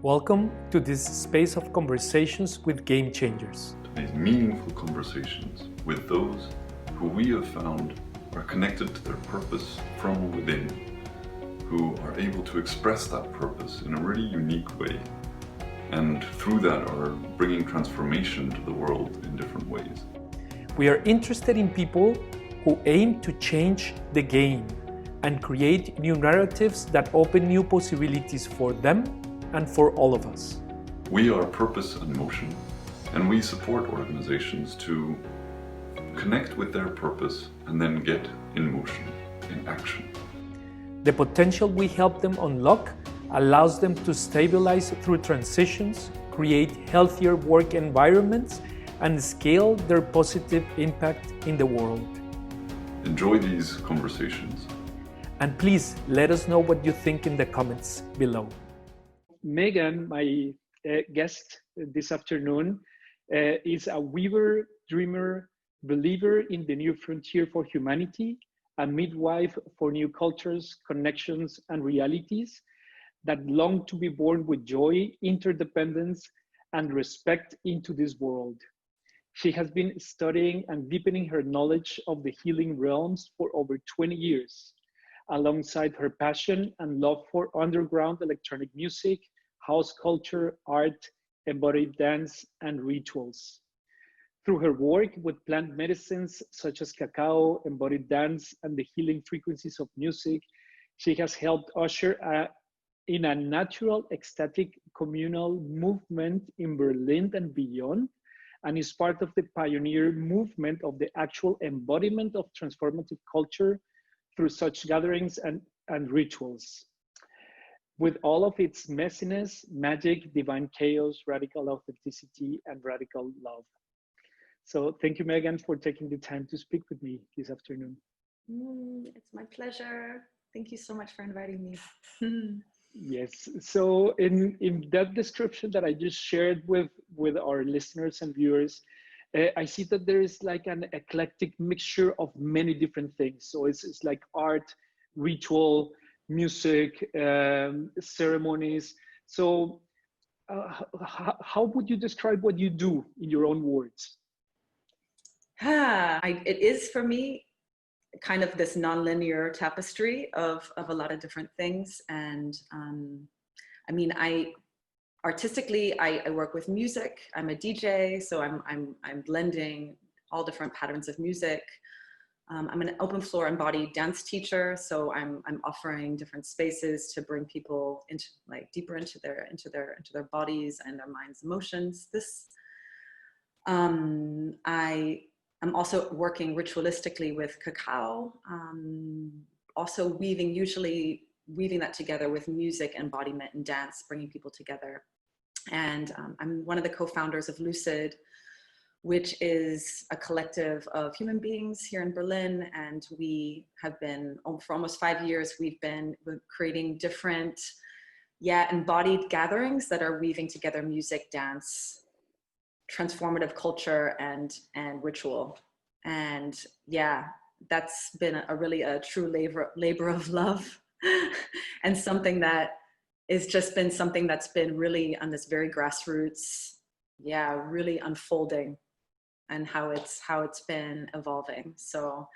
Welcome to this space of conversations with Game Changers. These meaningful conversations with those who we have found are connected to their purpose from within, who are able to express that purpose in a really unique way, and through that are bringing transformation to the world in different ways. We are interested in people who aim to change the game and create new narratives that open new possibilities for them and for all of us. We are Purpose+Motion, and we support organizations to connect with their purpose and then get in motion, in action. The potential we help them unlock allows them to stabilize through transitions, create healthier work environments, and scale their positive impact in the world. Enjoy these conversations. And please let us know what you think in the comments below. Maegan, my guest this afternoon, is a weaver, dreamer, believer in the new frontier for humanity, a midwife for new cultures, connections, and realities that long to be born with joy, interdependence, and respect into this world. She has been studying and deepening her knowledge of the healing realms for over 20 years, alongside her passion and love for underground electronic music, house culture, art, embodied dance, and rituals. Through her work with plant medicines such as cacao, embodied dance, and the healing frequencies of music, she has helped usher in a natural, ecstatic, communal movement in Berlin and beyond, and is part of the pioneer movement of the actual embodiment of transformative culture through such gatherings and rituals. With all of its messiness, magic, divine chaos, radical authenticity, and radical love. So thank you, Maegan, for taking the time to speak with me this afternoon. It's my pleasure. Thank you so much for inviting me. Yes, so in that description that I just shared with our listeners and viewers, I see that there is like an eclectic mixture of many different things. So it's like art, ritual, music, ceremonies. So how would you describe what you do in your own words? It is for me kind of this nonlinear tapestry of a lot of different things. And I mean, artistically, I work with music. I'm a DJ, so I'm blending all different patterns of music. I'm an open floor embodied dance teacher, so I'm offering different spaces to bring people into deeper into their bodies and their minds, emotions. I'm also working ritualistically with cacao, also usually weaving that together with music, embodiment, and dance, bringing people together. And I'm one of the co-founders of Lucid, which is a collective of human beings here in Berlin. And we have been, for almost 5 years, we've been creating different, embodied gatherings that are weaving together music, dance, transformative culture, and ritual. And that's been a true labor of love and something that is just been something that's been really on this very grassroots, really unfolding, and how it's been evolving. So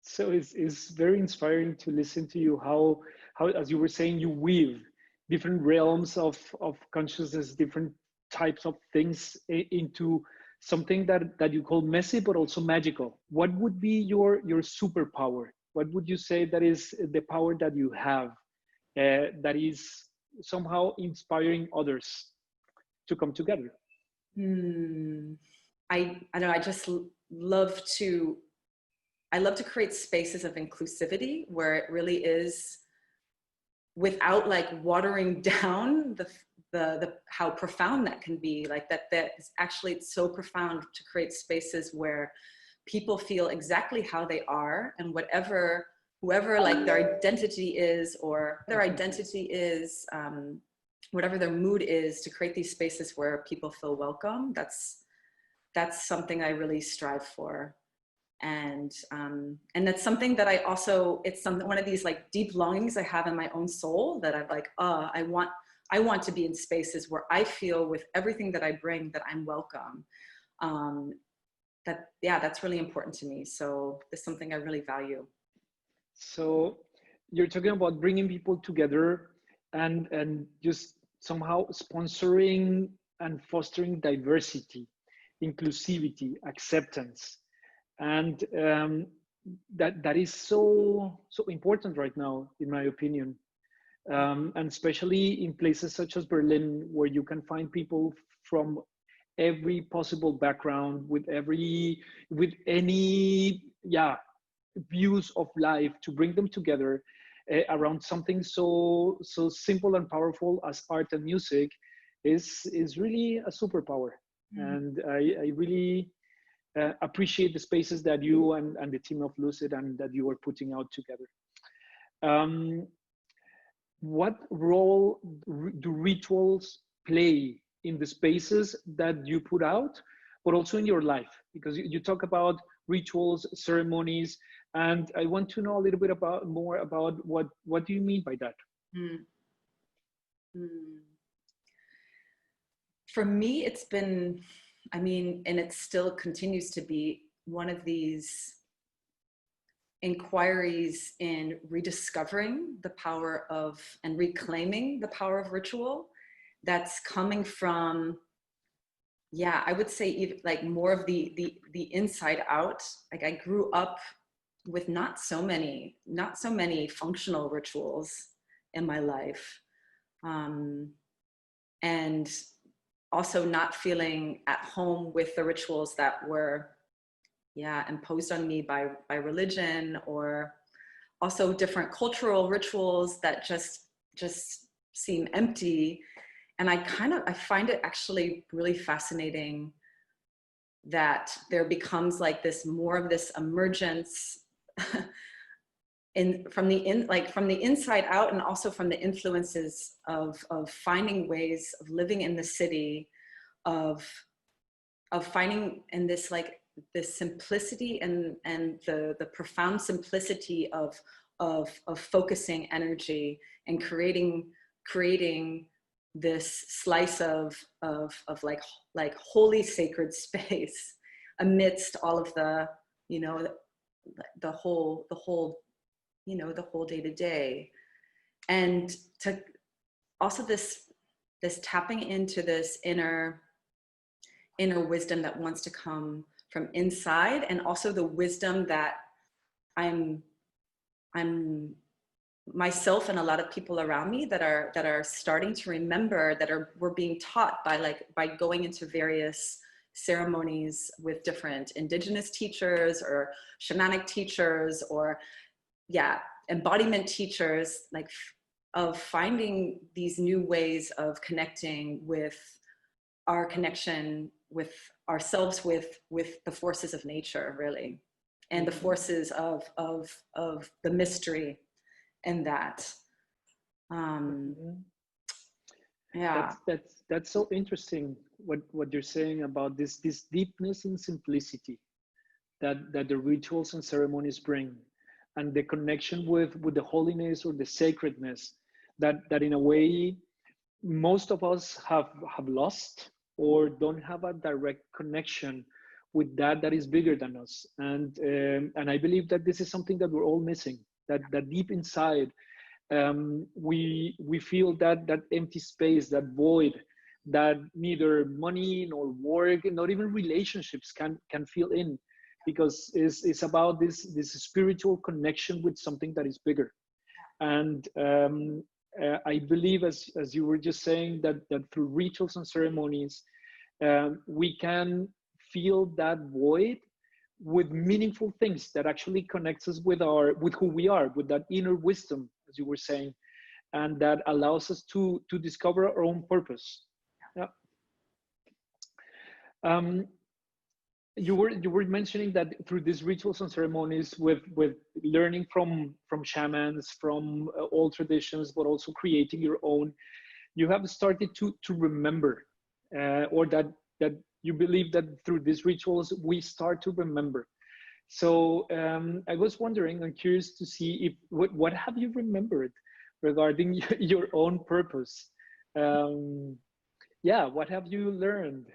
So it's very inspiring to listen to you, how as you were saying, you weave different realms of consciousness, different types of things into something that you call messy, but also magical. What would be your superpower? What would you say that is the power that you have that is somehow inspiring others to come together? I know, I just love to create spaces of inclusivity where it really is, without like watering down the how profound that can be. Like that is actually, it's so profound to create spaces where people feel exactly how they are, and whoever like their identity is, whatever their mood is, to create these spaces where people feel welcome. That's something I really strive for. And that's something that I also, it's something, one of these like deep longings I have in my own soul, that I'm like, I want to be in spaces where I feel with everything that I bring that I'm welcome. That's really important to me. So it's something I really value. So you're talking about bringing people together and just somehow sponsoring and fostering diversity, inclusivity, acceptance, and that is so important right now, in my opinion, and especially in places such as Berlin, where you can find people from every possible background, with any views of life, to bring them together around something so simple and powerful as art and music is really a superpower. And I really appreciate the spaces that you and the team of Lucid and that you are putting out together. What role do rituals play in the spaces that you put out, but also in your life? Because you talk about rituals, ceremonies, and I want to know a little bit more about what do you mean by that? For me, it's been, and it still continues to be one of these inquiries in rediscovering the power of and reclaiming the power of ritual, that's coming from, I would say even like more of the inside out. Like I grew up with not so many functional rituals in my life, and also not feeling at home with the rituals that were imposed on me by religion, or also different cultural rituals that just seem empty. And I find it actually really fascinating that there becomes like more of this emergence from the inside out, and also from the influences of finding ways of living in the city, of finding in this like this simplicity and the profound simplicity of focusing energy and creating this slice of like holy sacred space amidst all of the the whole day to day. And to also this tapping into this inner wisdom that wants to come from inside, and also the wisdom that I'm myself and a lot of people around me that are starting to remember, we're being taught by going into various ceremonies with different indigenous teachers or shamanic teachers, or embodiment teachers, like of finding these new ways of connecting with our connection with ourselves, with the forces of nature, really, and the forces of the mystery in that. That's so interesting what you're saying about this deepness and simplicity that the rituals and ceremonies bring, and the connection with the holiness or the sacredness that in a way most of us have lost, or don't have a direct connection with that is bigger than us. And I believe that this is something that we're all missing, that deep inside, we feel that empty space, that void, that neither money nor work, not even relationships can fill in, because it's about this spiritual connection with something that is bigger. And I believe, as you were just saying, that through rituals and ceremonies, we can fill that void with meaningful things that actually connects us with who we are, with that inner wisdom, as you were saying, and that allows us to discover our own purpose. Yeah. You were mentioning that through these rituals and ceremonies, with learning from shamans, from old traditions, but also creating your own, you have started to remember, or that you believe that through these rituals we start to remember. So I was wondering, I'm curious to see if what have you remembered regarding your own purpose? Yeah, what have you learned?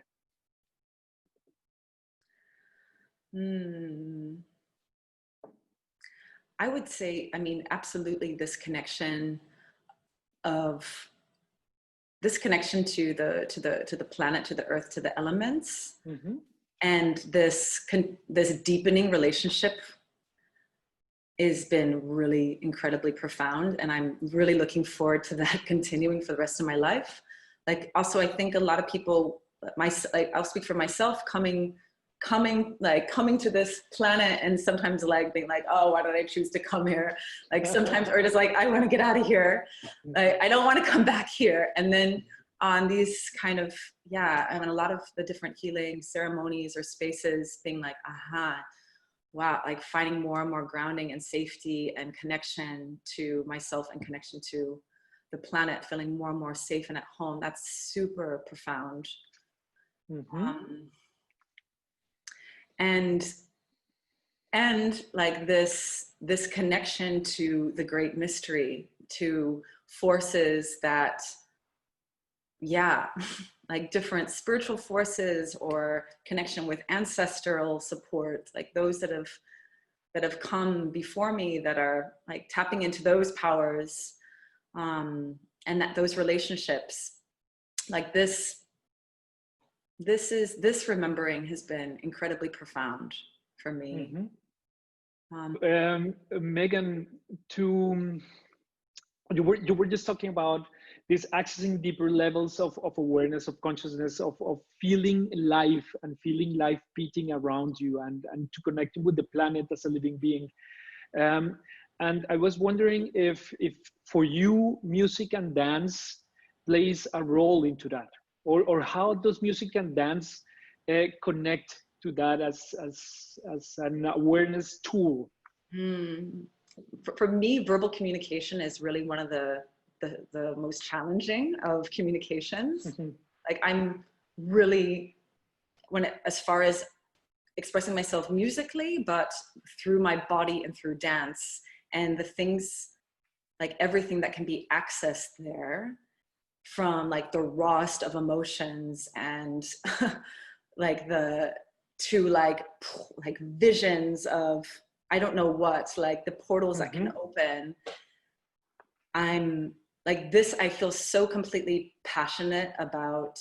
I would say, I mean, absolutely this connection to the planet, to the earth, to the elements, and this deepening relationship has been really incredibly profound, and I'm really looking forward to that continuing for the rest of my life. Like, also, I think a lot of people, I'll speak for myself, coming to this planet and sometimes like being like, oh, why did I choose to come here? Like sometimes, or just like, I want to get out of here. I don't want to come back here. And then on these kind of, I mean, a lot of the different healing ceremonies or spaces being like, wow, like finding more and more grounding and safety and connection to myself and connection to the planet, feeling more and more safe and at home. That's super profound. And like this connection to the great mystery, to forces that, like different spiritual forces or connection with ancestral support, like those that have come before me, that are like tapping into those powers, and that those relationships, like this remembering has been incredibly profound for me. Maegan, you were just talking about this accessing deeper levels of awareness, of consciousness, of feeling life and feeling life beating around you, and to connecting with the planet as a living being. And I was wondering if for you, music and dance plays a role into that, or how does music and dance connect to that as an awareness tool? For me, verbal communication is really one of the most challenging of communications. Like I'm really, as far as expressing myself musically, but through my body and through dance, and the things, like everything that can be accessed there, from like the rawest of emotions and like to like visions of I don't know what, like the portals that can open. I'm like this, I feel so completely passionate about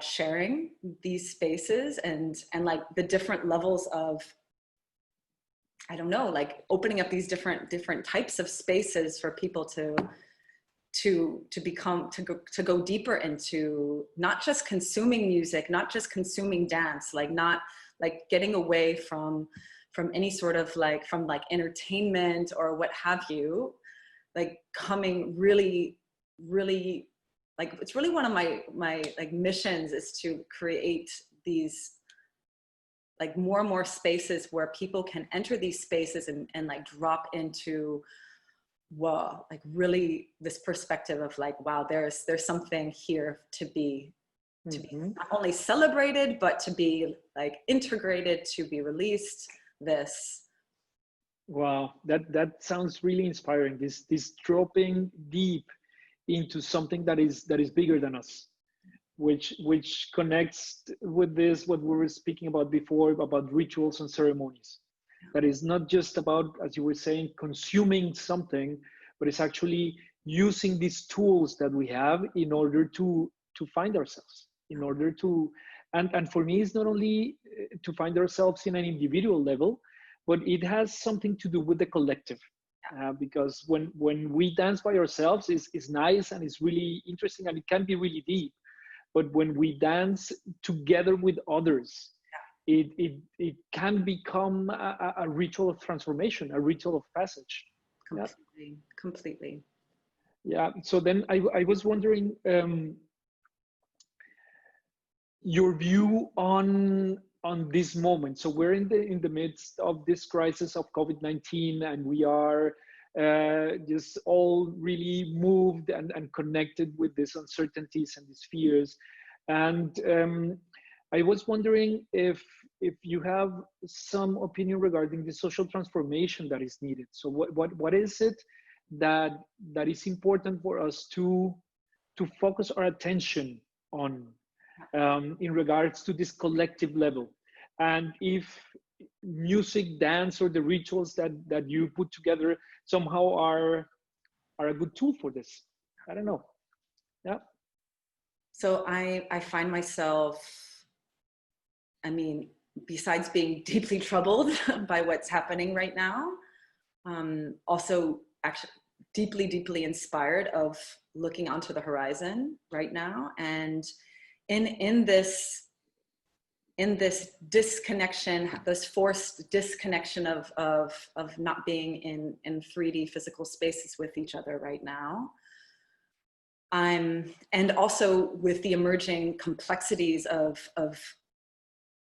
sharing these spaces and like the different levels of, I don't know, like opening up these different types of spaces for people to go deeper into not just consuming music, not just consuming dance, like not like getting away from any sort of like from like entertainment or what have you, like coming really like it's really one of my like missions is to create these like more and more spaces where people can enter these spaces and like drop into, whoa, like really this perspective of like, wow, there's something here to be not only celebrated, but to be like integrated, to be released. Wow, that sounds really inspiring. This dropping deep into something that is bigger than us, which connects with this what we were speaking about before, about rituals and ceremonies. That is not just about, as you were saying, consuming something, but it's actually using these tools that we have in order to find ourselves, in order to, and for me, it's not only to find ourselves in an individual level, but it has something to do with the collective. Because when we dance by ourselves, it's nice and it's really interesting and it can be really deep. But when we dance together with others, it can become a ritual of transformation, a ritual of passage. Completely. Yeah. So then I was wondering your view on this moment. So we're in the midst of this crisis of COVID-19, and we are just all really moved and connected with these uncertainties and these fears. And I was wondering if you have some opinion regarding the social transformation that is needed. So what is it that is important for us to focus our attention on in regards to this collective level? And if music, dance, or the rituals that you put together somehow are a good tool for this. I don't know. Yeah. So I find myself, I mean, besides being deeply troubled by what's happening right now, also actually deeply inspired of looking onto the horizon right now. And in this disconnection, this forced disconnection of not being in 3D physical spaces with each other right now. And also with the emerging complexities of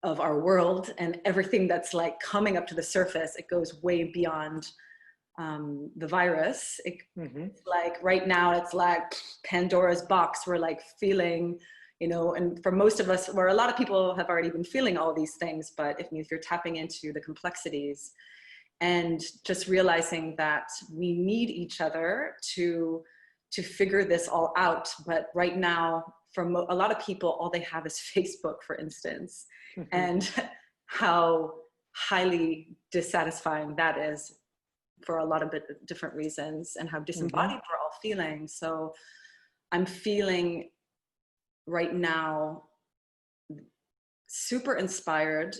our world and everything that's like coming up to the surface, it goes way beyond the virus. It's like right now, it's like Pandora's box. We're like feeling, you know, and for most of us, where a lot of people have already been feeling all these things, but if you're tapping into the complexities and just realizing that we need each other to figure this all out. But right now, for a lot of people, all they have is Facebook, for instance, and how highly dissatisfying that is for a lot of different reasons, and how disembodied we're all feeling. So I'm feeling right now super inspired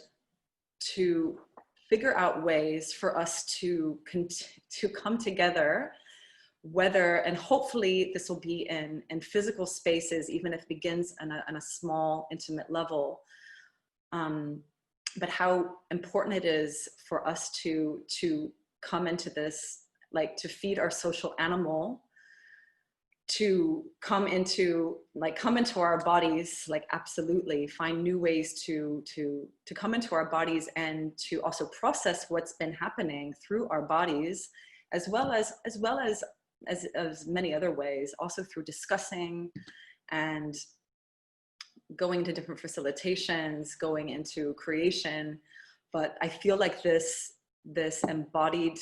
to figure out ways for us to come together, whether, and hopefully this will be in physical spaces, even if it begins on a small, intimate level. But how important it is for us to come into this, like to feed our social animal, to come into our bodies, like absolutely find new ways to come into our bodies, and to also process what's been happening through our bodies, as well as many other ways, also through discussing and going to different facilitations, going into creation. But I feel like this embodied,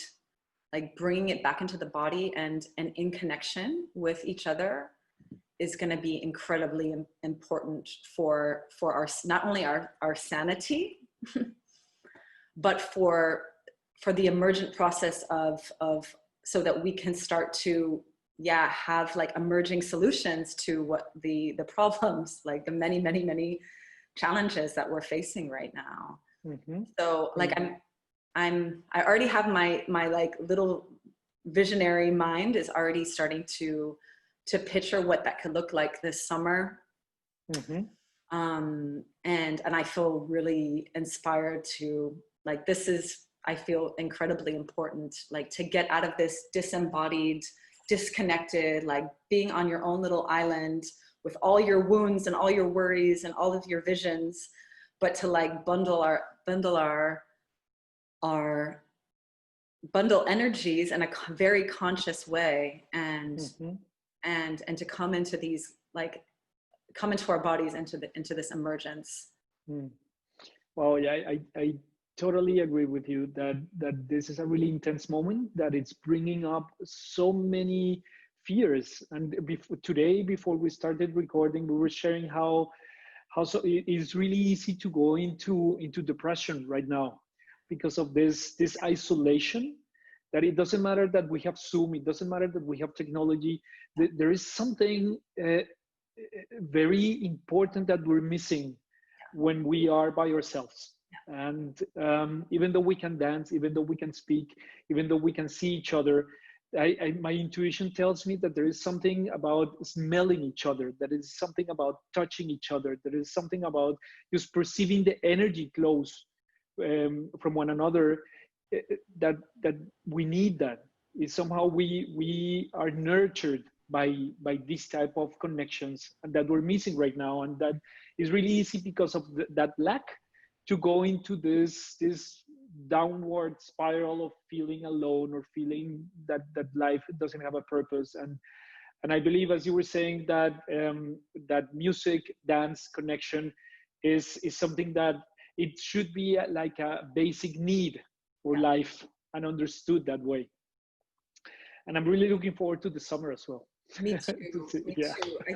like bringing it back into the body and in connection with each other, is going to be incredibly important for our, not only our sanity, but for the emergent process of so that we can start to have like emerging solutions to what the problems, like the many challenges that we're facing right now. So like I already have my like little visionary mind is already starting to picture what that could look like this summer. And I feel really inspired to, like, this is, I feel incredibly important, like to get out of this disembodied, disconnected, like being on your own little island with all your wounds and all your worries and all of your visions, but to like bundle energies in a very conscious way, and to come into these, like come into our bodies, into this emergence. Well, yeah, I totally agree with you that this is a really intense moment, that it's bringing up so many fears. And before we started recording, we were sharing how so it's really easy to go into depression right now because of this isolation, that it doesn't matter that we have Zoom, it doesn't matter that we have technology, there is something very important that we're missing when we are by ourselves. And even though we can dance, even though we can speak, even though we can see each other, my intuition tells me that there is something about smelling each other, that is something about touching each other, there is something about just perceiving the energy close from one another, that we need. That is somehow we are nurtured by this type of connections, and that we're missing right now, and that is really easy because of that lack to go into this downward spiral of feeling alone, or feeling that life doesn't have a purpose. And I believe, as you were saying, that that music, dance, connection is something that it should be like a basic need for life and understood that way. And I'm really looking forward to the summer as well. Me too. Me too. I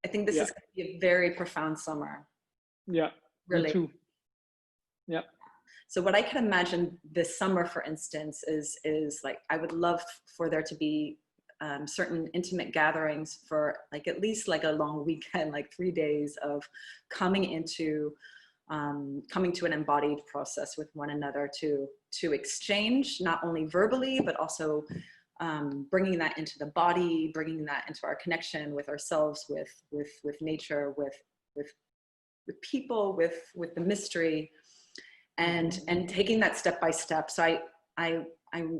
think this is going to be a very profound summer. Yeah. Really. Me too. Yeah. So what I can imagine this summer, for instance, is like, I would love for there to be certain intimate gatherings for like at least like a long weekend, like 3 days of coming to an embodied process with one another to exchange, not only verbally, but also bringing that into the body, bringing that into our connection with ourselves, with nature, with people, with the mystery, and taking that step by step. So I'm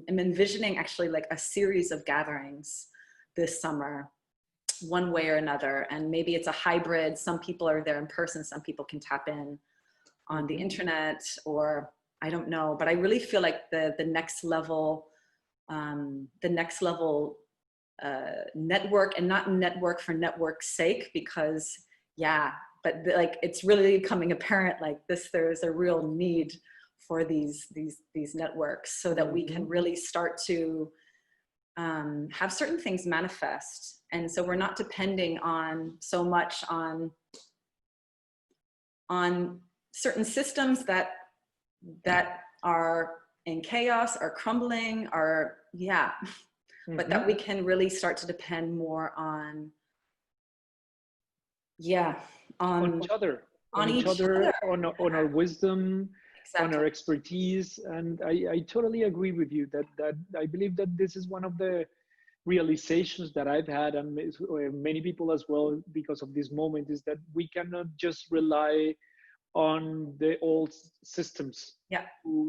envisioning actually like a series of gatherings this summer, one way or another. And maybe it's a hybrid. Some people are there in person, some people can tap in on the internet, or I don't know. But I really feel like the next level network, and not network for network's sake, because but like it's really becoming apparent like there's a real need for these networks, so that we can really start to have certain things manifest. And so we're not depending on so much on certain systems that are in chaos, are crumbling, but that we can really start to depend more on on each other, on our wisdom, exactly, on our expertise. And I totally agree with you that I believe that this is one of the realizations that I've had, and many people as well, because of this moment, is that we cannot just rely on the old systems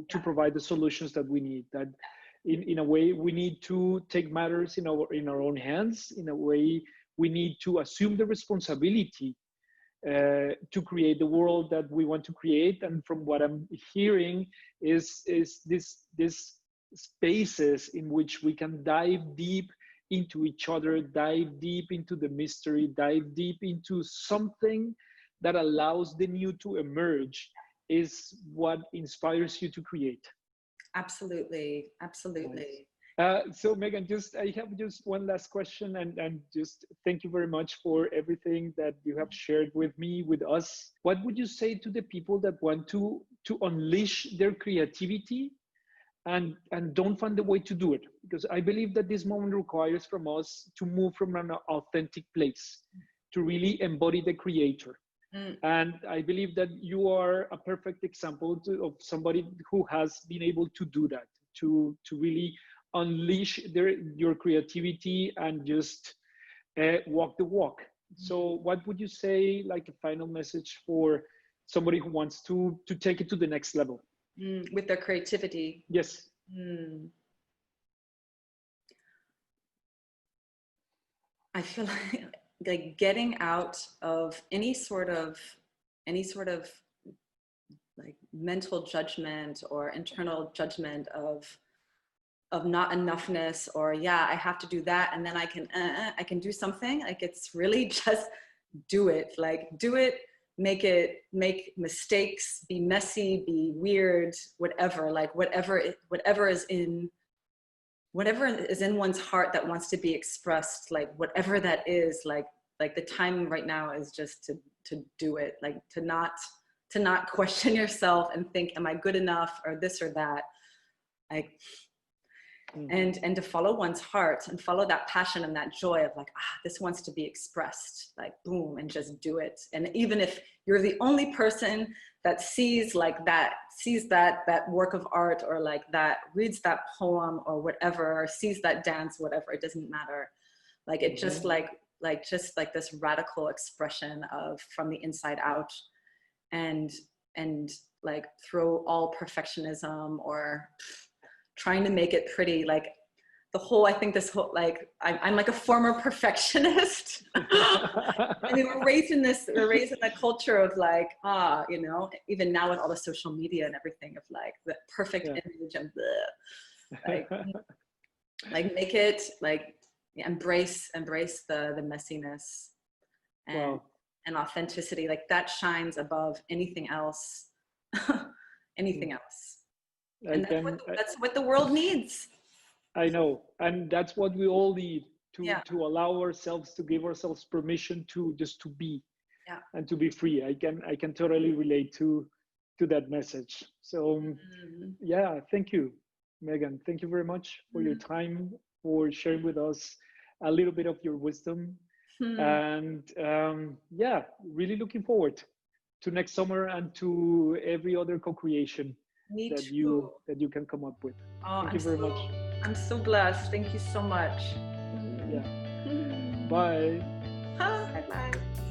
to provide the solutions that we need. That in a way we need to take matters in our own hands. In a way we need to assume the responsibility to create the world that we want to create. And from what I'm hearing is this spaces in which we can dive deep into each other, dive deep into the mystery, dive deep into something that allows the new to emerge, is what inspires you to create. Absolutely. So Maegan, I have just one last question, and just thank you very much for everything that you have shared with me, with us. What would you say to the people that want to unleash their creativity and don't find a way to do it? Because I believe that this moment requires from us to move from an authentic place, to really embody the creator. And I believe that you are a perfect example of somebody who has been able to do that, to really unleash your creativity and just walk the walk. So what would you say, like a final message for somebody who wants to take it to the next level? With their creativity? Yes. I feel like getting out of any sort of like mental judgment or internal judgment of not enoughness, or I have to do that and then I can do something. Like, it's really just do it. Like, do it, make mistakes, be messy, be weird, whatever. Like whatever is in one's heart that wants to be expressed, like whatever that is, like the time right now is just to do it. Like to not question yourself and think, am I good enough, or this or that? Like, and to follow one's heart and follow that passion and that joy of like, this wants to be expressed, like boom, and just do it. And even if you're the only person that sees that work of art, or like that reads that poem or whatever, or sees that dance, whatever, it doesn't matter. Like it just just like this radical expression of from the inside out, and like throw all perfectionism or trying to make it pretty, like the whole, I think this whole, like, I'm like a former perfectionist. I mean, we're raised in the culture of like, you know, even now with all the social media and everything, of like the perfect image and like make it like embrace the messiness. And and authenticity, like that shines above anything else. Anything else. And that's what the world needs. I know, and that's what we all need to Yeah. to allow ourselves, to give ourselves permission to just to be, Yeah. and to be free. I can totally relate to that message. So yeah, thank you, Maegan. Thank you very much for your time, for sharing with us a little bit of your wisdom, and yeah, really looking forward to next summer and to every other co-creation that you can come up with. Oh, thank you very much. I'm so blessed. Thank you so much. Yeah. Bye. Bye bye.